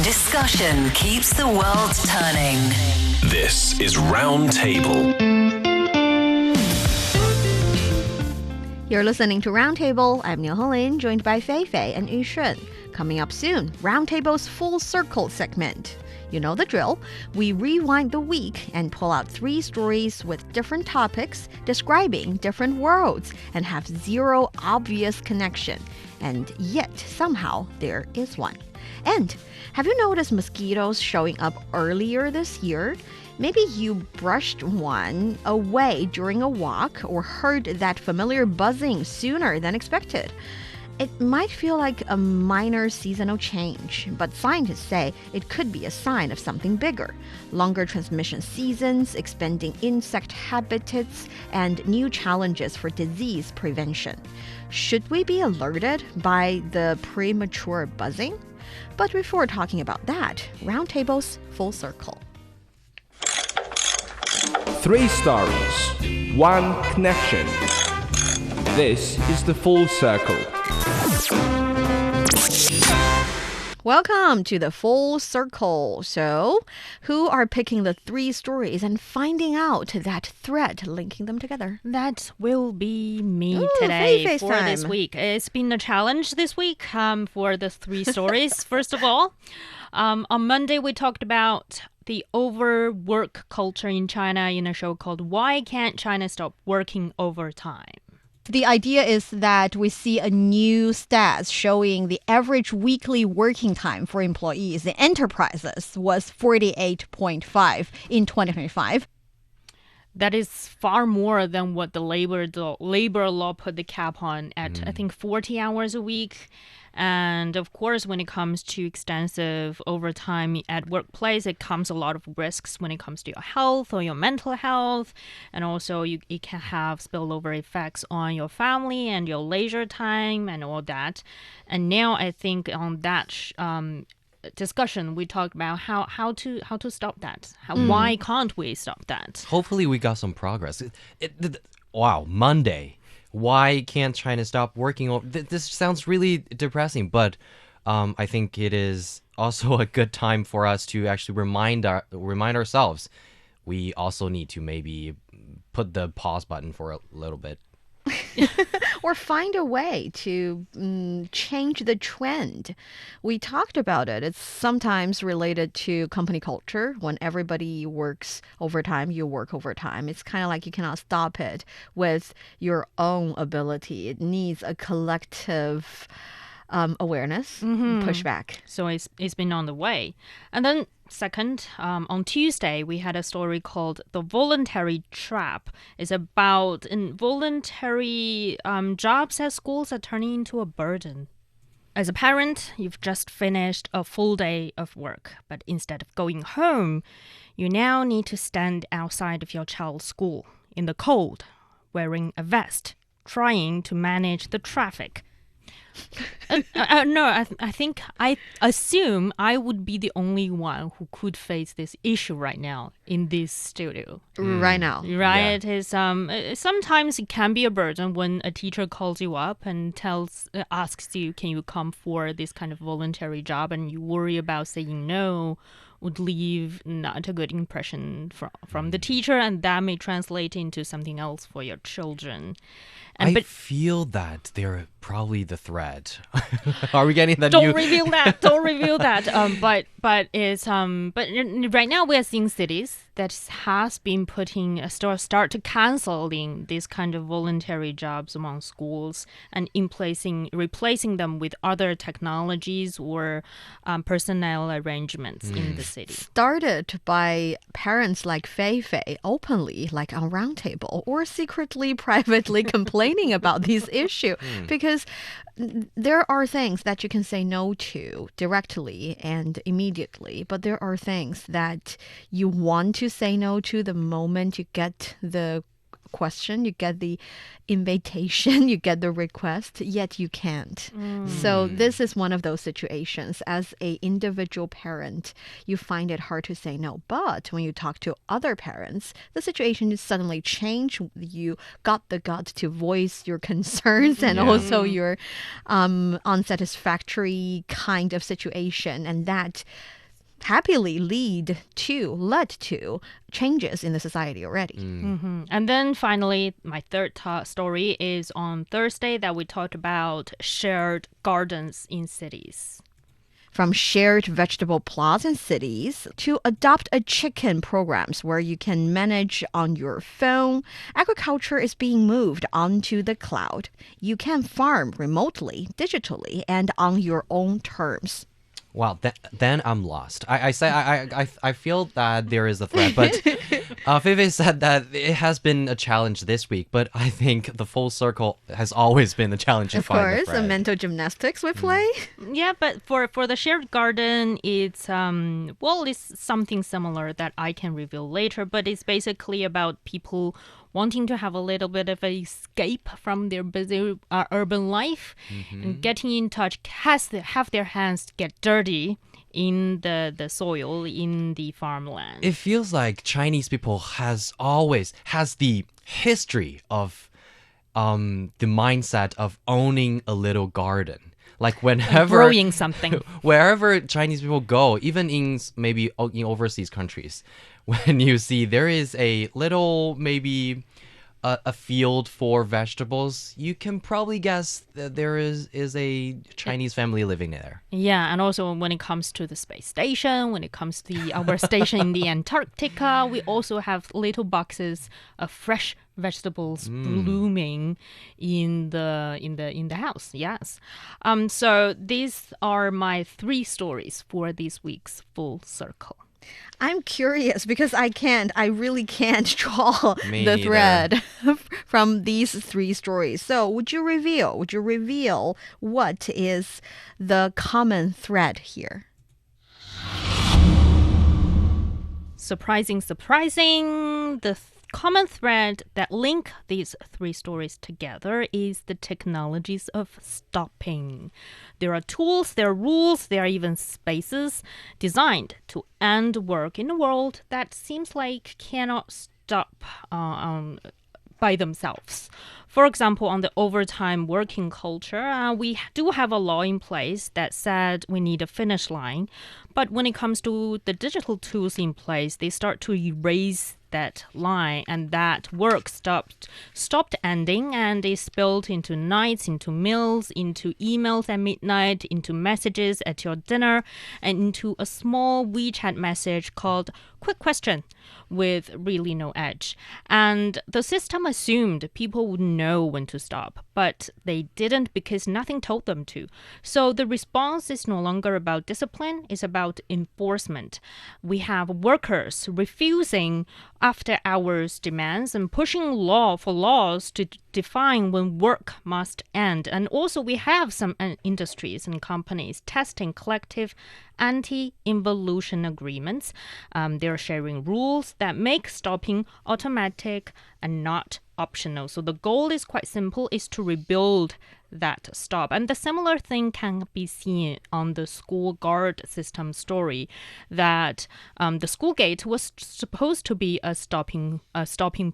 Discussion keeps the world turning. This is Roundtable. You're listening to Roundtable. I'm Niu Honglin, joined by Fei Fei and Yushun. Coming up soon, Roundtable's Full Circle segment. You know the drill. We rewind the week and pull out 3 stories with different topics describing different worlds and have zero obvious connection. And yet, somehow, there is one. And have you noticed mosquitoes showing up earlier this year? Maybe you brushed one away during a walk or heard that familiar buzzing sooner than expected. It might feel like a minor seasonal change, but scientists say it could be a sign of something bigger. Longer transmission seasons, expanding insect habitats, and new challenges for disease prevention. Should we be alerted by the premature buzzing? But before talking about that, Roundtable's Full Circle. 3 stories, 1 connection. This is the Full Circle. Welcome to the Full Circle. So, who are picking the 3 stories and finding out that thread linking them together? That will be me Ooh, today Fei Fei's for this time. week. It's been a challenge this week for the 3 stories. First of all, on Monday we talked about the overwork culture in China in a show called Why Can't China Stop Working Overtime? The idea is that we see a new stats showing the average weekly working time for employees in enterprises was 48.5 in 2025. That is far more than what the labor law put the cap on at, I think, 40 hours a week. And of course, when it comes to extensive overtime at workplace, it comes a lot of risks when it comes to your health or your mental health. And also, it can have spillover effects on your family and your leisure time and all that. And now I think on that discussion, we talked about how to stop that. Why can't we stop that? Hopefully we got some progress. Wow, Monday. Why can't China stop working? This sounds really depressing, but I think it is also a good time for us to actually remind ourselves. We also need to maybe put the pause button for a little bit. Or find a way to change the trend. We talked about it. It's sometimes related to company culture. When everybody works overtime, you work overtime. It's kind of like you cannot stop it with your own ability. It needs a collective awareness, pushback. So it's been on the way. And then second, on Tuesday, we had a story called The Voluntary Trap. It's about involuntary jobs at schools are turning into a burden. As a parent, you've just finished a full day of work, but instead of going home, you now need to stand outside of your child's school in the cold, wearing a vest, trying to manage the traffic. No, I assume I would be the only one who could face this issue right now in this studio. Right now. Right? Yeah. Sometimes it can be a burden when a teacher calls you up and asks you, can you come for this kind of voluntary job, and you worry about saying no would leave not a good impression from the teacher, and that may translate into something else for your children. I feel that they're probably the threat. Are we getting that? Don't reveal that. Don't reveal that. But right now we are seeing cities that has been start to canceling these kind of voluntary jobs among schools and replacing them with other technologies or personnel arrangements in the city. Started by parents like Fei Fei openly, like on Roundtable, or secretly, privately complaining about this issue. Because there are things that you can say no to directly and immediately, but there are things that you want to say no to the moment you get the question, you get the invitation, you get the request, yet you can't. So this is one of those situations. As a individual parent, you find it hard to say no. But when you talk to other parents, the situation is suddenly changed. You got the guts to voice your concerns and also your unsatisfactory kind of situation, and that happily led to changes in the society already. And then finally, my third story is on Thursday that we talked about shared gardens in cities. From shared vegetable plots in cities to adopt a chicken programs where you can manage on your phone, agriculture is being moved onto the cloud. You can farm remotely, digitally, and on your own terms. Wow, then I'm lost. I feel that there is a threat, but Fei Fei said that it has been a challenge this week, but I think the full circle has always been a challenge to Of find the course, the thread. mental gymnastics we play. Yeah, but for the shared garden, it's it's something similar that I can reveal later, but it's basically about people wanting to have a little bit of an escape from their busy urban life and getting in touch, have their hands get dirty in the soil, in the farmland. It feels like Chinese people has the history of the mindset of owning a little garden. Like whenever growing something. wherever Chinese people go, even in maybe in overseas countries, when you see there is a little maybe a field for vegetables, you can probably guess that there is a Chinese family living there. Yeah, and also when it comes to the space station, when it comes to our station in the Antarctica, we also have little boxes of fresh vegetables blooming in the house. Yes. So these are my 3 stories for this week's Full Circle. I'm curious because I really can't draw Me the neither. thread from these 3 stories. So would you reveal what is the common thread here? Surprising. The common thread that link these 3 stories together is the technologies of stopping. There are tools, there are rules, there are even spaces designed to end work in a world that seems like cannot stop by themselves. For example, on the overtime working culture, we do have a law in place that said we need a finish line. But when it comes to the digital tools in place, they start to erase that line, and that work stopped ending, and it spilled into nights, into meals, into emails at midnight, into messages at your dinner, and into a small WeChat message called quick question with really no edge. And the system assumed people would know when to stop, but they didn't because nothing told them to. So the response is no longer about discipline, it's about enforcement. We have workers refusing after hours demands and pushing laws to define when work must end. And also we have some industries and companies testing collective anti-involution agreements. They're sharing rules that make stopping automatic and not optional. So the goal is quite simple, is to rebuild that stop. And the similar thing can be seen on the school guard system story, that the school gate was supposed to be a stopping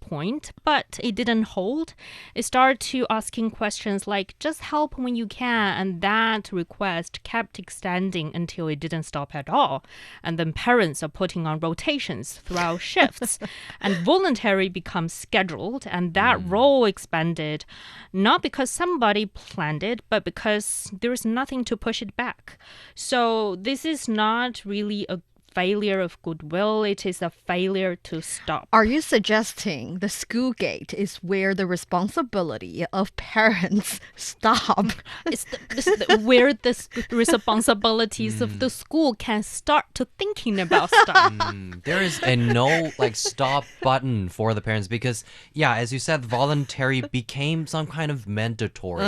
point, but it didn't hold. It started to asking questions like, just help when you can, and that request kept extending until it didn't stop at all. And then parents are putting on rotations throughout shifts, and voluntary becomes scheduled, and that role expanded, not because somebody planned it, but because there's nothing to push it back. So this is not really a failure of goodwill, it is a failure to stop. Are you suggesting the school gate is where the responsibility of parents stop? It's where the responsibilities of the school can start to thinking about stuff. There is a no stop button for the parents because, yeah, as you said, voluntary became some kind of mandatory.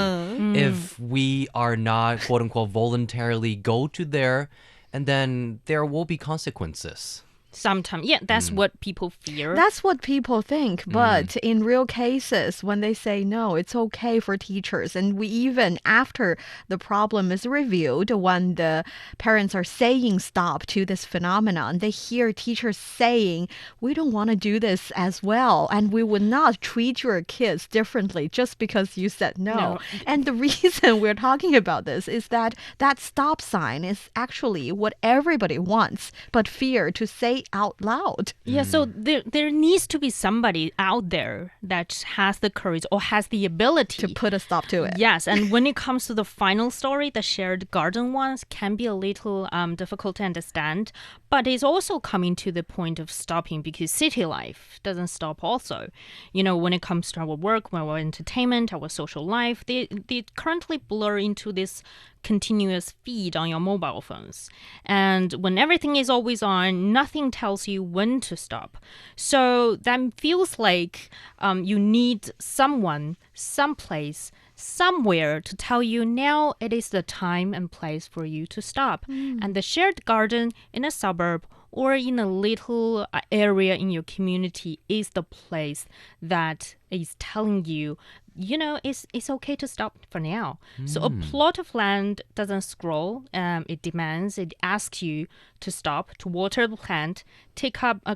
If we are not, quote unquote, voluntarily go to there, and then there will be consequences. Sometimes, yeah, that's what people fear. That's what people think. But in real cases, when they say no, it's okay for teachers. And we even, after the problem is revealed, when the parents are saying stop to this phenomenon, they hear teachers saying, we don't want to do this as well. And we would not treat your kids differently just because you said no. And the reason we're talking about this is that that stop sign is actually what everybody wants, but fear to say out loud. Yeah, so there needs to be somebody out there that has the courage or has the ability To put a stop to it. Yes, and when it comes to the final story, the shared garden ones can be a little difficult to understand, but it's also coming to the point of stopping because city life doesn't stop also. You know, when it comes to our work, our entertainment, our social life, they currently blur into this continuous feed on your mobile phones. And when everything is always on, nothing tells you when to stop. So that feels like you need someone, someplace, somewhere to tell you now it is the time and place for you to stop. And the shared garden in a suburb or in a little area in your community is the place that is telling you, you know, it's okay to stop for now. So a plot of land doesn't scroll. It demands, it asks you to stop, to water the plant,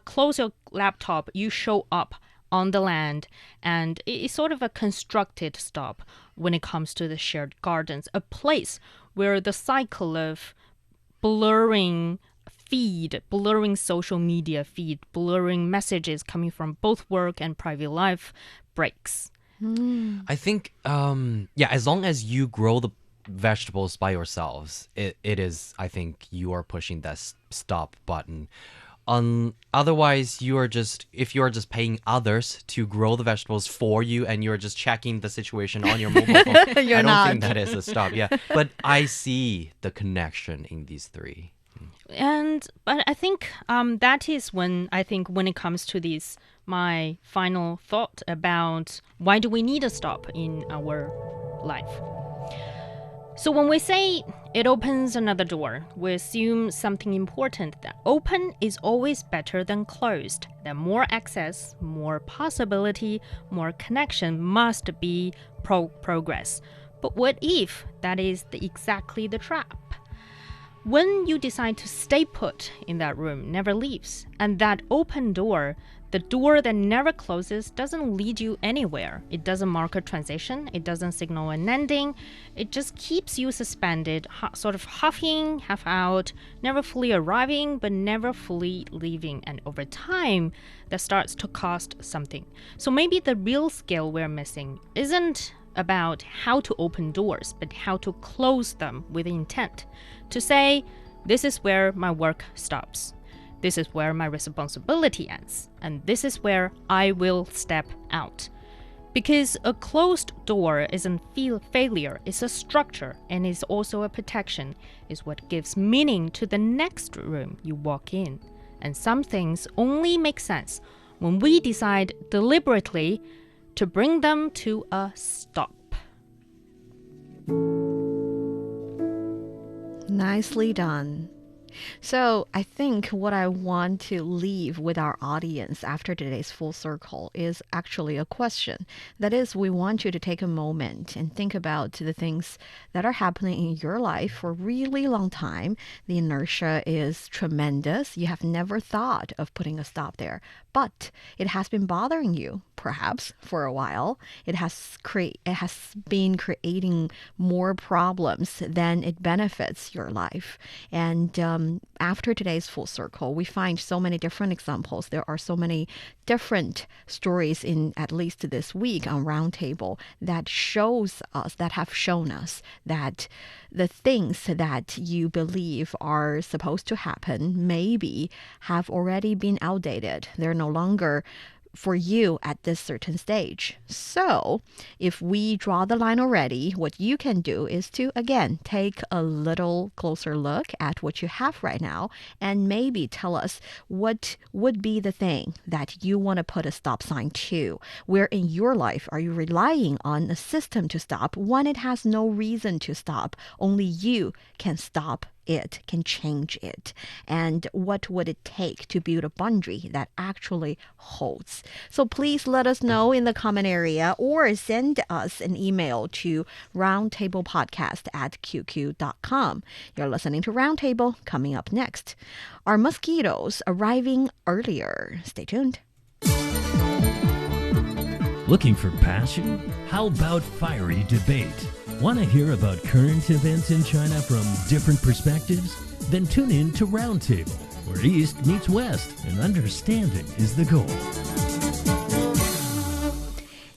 close your laptop, you show up on the land. And it's sort of a constructed stop when it comes to the shared gardens, a place where the cycle of blurring social media feed, blurring messages coming from both work and private life breaks. I think, as long as you grow the vegetables by yourselves, it is, I think, you are pushing that stop button. Otherwise, if you are just paying others to grow the vegetables for you and you're just checking the situation on your mobile phone, I don't think that is a stop. Yeah, but I see the connection in these three. But I think that is when it comes to these, my final thought about why do we need a stop in our life. So when we say it opens another door, we assume something important, that open is always better than closed, that more access, more possibility, more connection must be progress. But what if that is exactly the trap? When you decide to stay put in that room, never leaves, and that open door, the door that never closes, doesn't lead you anywhere. It doesn't mark a transition. It doesn't signal an ending. It just keeps you suspended, sort of half-in, half-out, never fully arriving, but never fully leaving. And over time, that starts to cost something. So maybe the real skill we're missing isn't about how to open doors, but how to close them with intent. To say, this is where my work stops. This is where my responsibility ends. And this is where I will step out. Because a closed door isn't failure, it's a structure, and is also a protection. It's what gives meaning to the next room you walk in. And some things only make sense when we decide deliberately to bring them to a stop. Nicely done. So I think what I want to leave with our audience after today's full circle is actually a question. That is, we want you to take a moment and think about the things that are happening in your life for a really long time. The inertia is tremendous. You have never thought of putting a stop there, but it has been bothering you, perhaps, for a while. It has been creating more problems than it benefits your life. And after today's full circle, we find so many different examples. There are so many different stories in at least this week on Roundtable that have shown us that the things that you believe are supposed to happen maybe have already been outdated. They're no longer for you at this certain stage. So if we draw the line already, what you can do is to, again, take a little closer look at what you have right now and maybe tell us what would be the thing that you want to put a stop sign to. Where in your life are you relying on a system to stop when it has no reason to stop? Only you can stop it can change it? And what would it take to build a boundary that actually holds? So please let us know in the comment area or send us an email to roundtablepodcast@qq.com. You're listening to Roundtable. Coming up next, are mosquitoes arriving earlier? Stay tuned. Looking for passion? How about fiery debate? Want to hear about current events in China from different perspectives? Then tune in to Roundtable, where East meets West and understanding is the goal.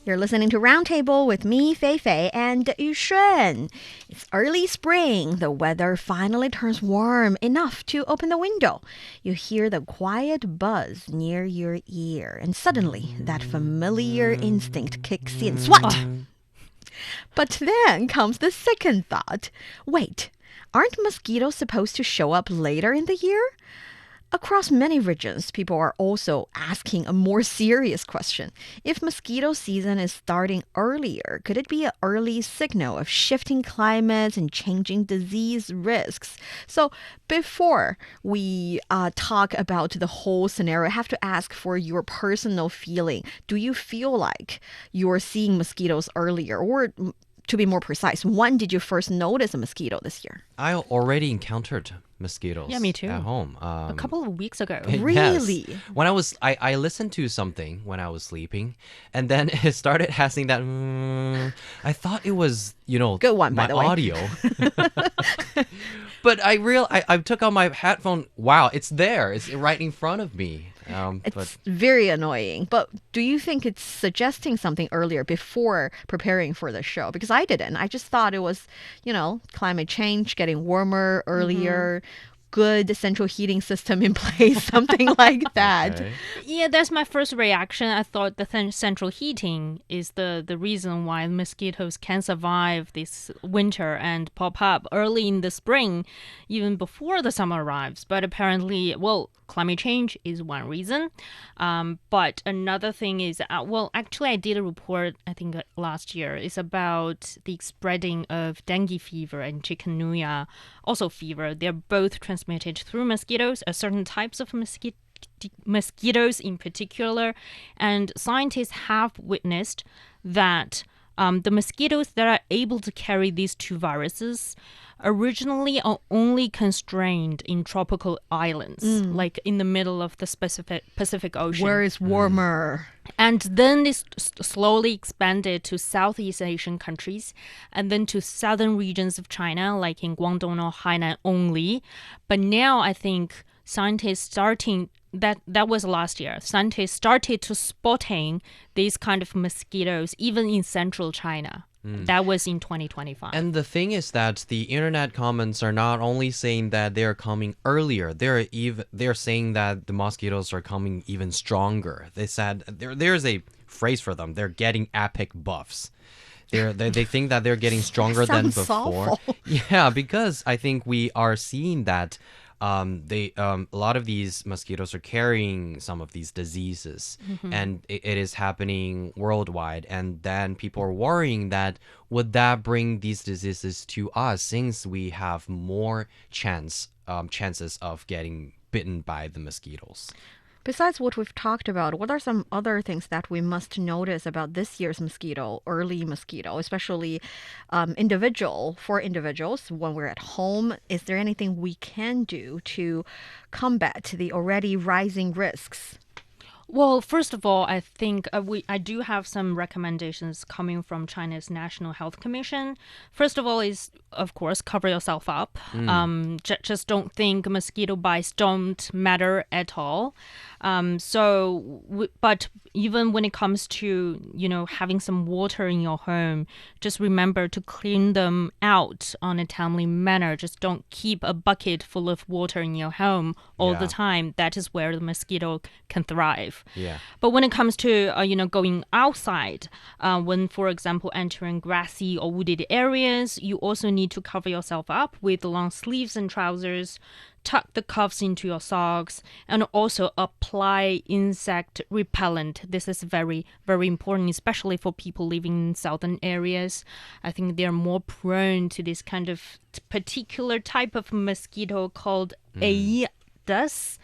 You're listening to Roundtable with me, Fei Fei, and Yushun. It's early spring. The weather finally turns warm enough to open the window. You hear the quiet buzz near your ear, and suddenly that familiar instinct kicks in. Swat! But then comes the second thought. Wait, aren't mosquitoes supposed to show up later in the year? Across many regions, people are also asking a more serious question. If mosquito season is starting earlier, could it be an early signal of shifting climates and changing disease risks? So before we talk about the whole scenario, I have to ask for your personal feeling. Do you feel like you're seeing mosquitoes earlier? Or to be more precise, when did you first notice a mosquito this year? I already encountered mosquitoes. Yeah, me too. At home. A couple of weeks ago. Really? Yes. When I listened to something when I was sleeping, and then it started having that. I thought it was, good one, by my the way. audio. But I took out my headphone. Wow, it's there. It's right in front of me. It's very annoying. But do you think it's suggesting something earlier before preparing for the show? Because I didn't. I just thought it was, climate change, getting warmer earlier, good central heating system in place, something like that. Okay. Yeah, that's my first reaction. I thought the central heating is the reason why mosquitoes can survive this winter and pop up early in the spring, even before the summer arrives. But apparently, climate change is one reason. But another thing is, actually, I did a report, I think last year, is about the spreading of dengue fever and chikungunya, also fever. They're both transmitted through mosquitoes, certain types of mosquitoes in particular. And scientists have witnessed that the mosquitoes that are able to carry these two viruses originally are only constrained in tropical islands, like in the middle of the Pacific Ocean. Where it's warmer. And then it slowly expanded to Southeast Asian countries and then to southern regions of China, like in Guangdong or Hainan only. But now I think scientists that was last year. Scientists started to spotting these kind of mosquitoes even in central China. That was in 2025. And the thing is that the internet comments are not only saying that they are coming earlier, they're saying that the mosquitoes are coming even stronger. They said there's a phrase for them. They're getting epic buffs. They think that they're getting stronger than before. Awful. Yeah, because I think we are seeing that a lot of these mosquitoes are carrying some of these diseases, and it is happening worldwide. And then people are worrying that would that bring these diseases to us, since we have more chances of getting bitten by the mosquitoes. Besides what we've talked about, what are some other things that we must notice about this year's early mosquito, especially for individuals when we're at home? Is there anything we can do to combat the already rising risks? Well, first of all, I think I do have some recommendations coming from China's National Health Commission. First of all is, of course, cover yourself up. Just don't think mosquito bites don't matter at all. But even when it comes to, having some water in your home, just remember to clean them out on a timely manner. Just don't keep a bucket full of water in your home all the time. That is where the mosquito can thrive. safe. Yeah. But when it comes to going outside, when, for example, entering grassy or wooded areas, you also need to cover yourself up with long sleeves and trousers, tuck the cuffs into your socks, and also apply insect repellent. This is very, very important, especially for people living in southern areas. I think they're more prone to this kind of particular type of mosquito called Aedes.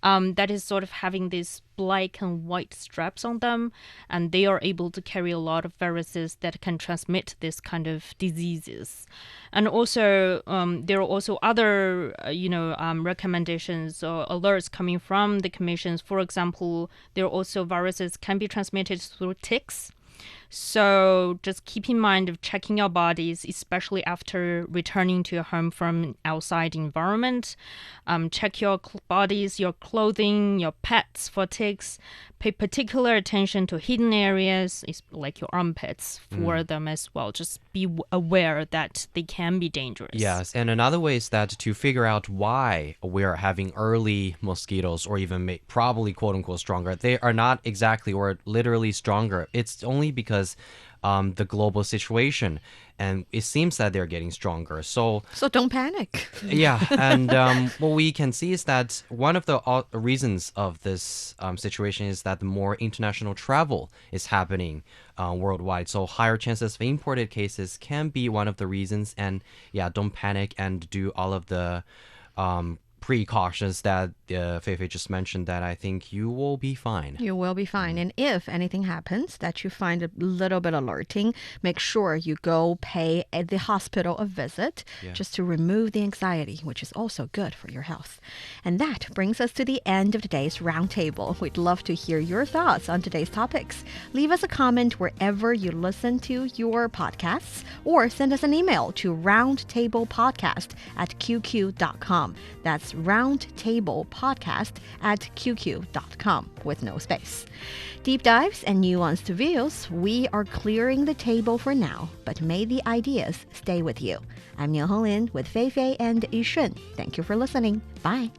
That is sort of having these black and white straps on them, and they are able to carry a lot of viruses that can transmit this kind of diseases. And also, there are also other, recommendations or alerts coming from the commissions. For example, there are also viruses can be transmitted through ticks. So just keep in mind of checking your bodies, especially after returning to your home from outside environment. Check your bodies, your clothing, your pets for ticks. Pay particular attention to hidden areas, like your armpits, for them as well. Just be aware that they can be dangerous. Yes, and another way is that to figure out why we're having early mosquitoes, or even probably quote-unquote stronger, they are not exactly or literally stronger. It's only because the global situation, and it seems that they're getting stronger. So don't panic. yeah, and what we can see is that one of the reasons of this situation is that the more international travel is happening worldwide. So higher chances of imported cases can be one of the reasons. And yeah, don't panic and do all of the precautions that Fei Fei just mentioned, that I think you will be fine. You will be fine. And if anything happens that you find a little bit alerting, make sure you go pay at the hospital a visit just to remove the anxiety, which is also good for your health. And that brings us to the end of today's roundtable. We'd love to hear your thoughts on today's topics. Leave us a comment wherever you listen to your podcasts, or send us an email to roundtablepodcast@qq.com. That's roundtablepodcast@qq.com with no space. Deep dives and nuanced views, we are clearing the table for now, but may the ideas stay with you. I'm Niu Honglin with Fei Fei and Yushun. Thank you for listening. Bye.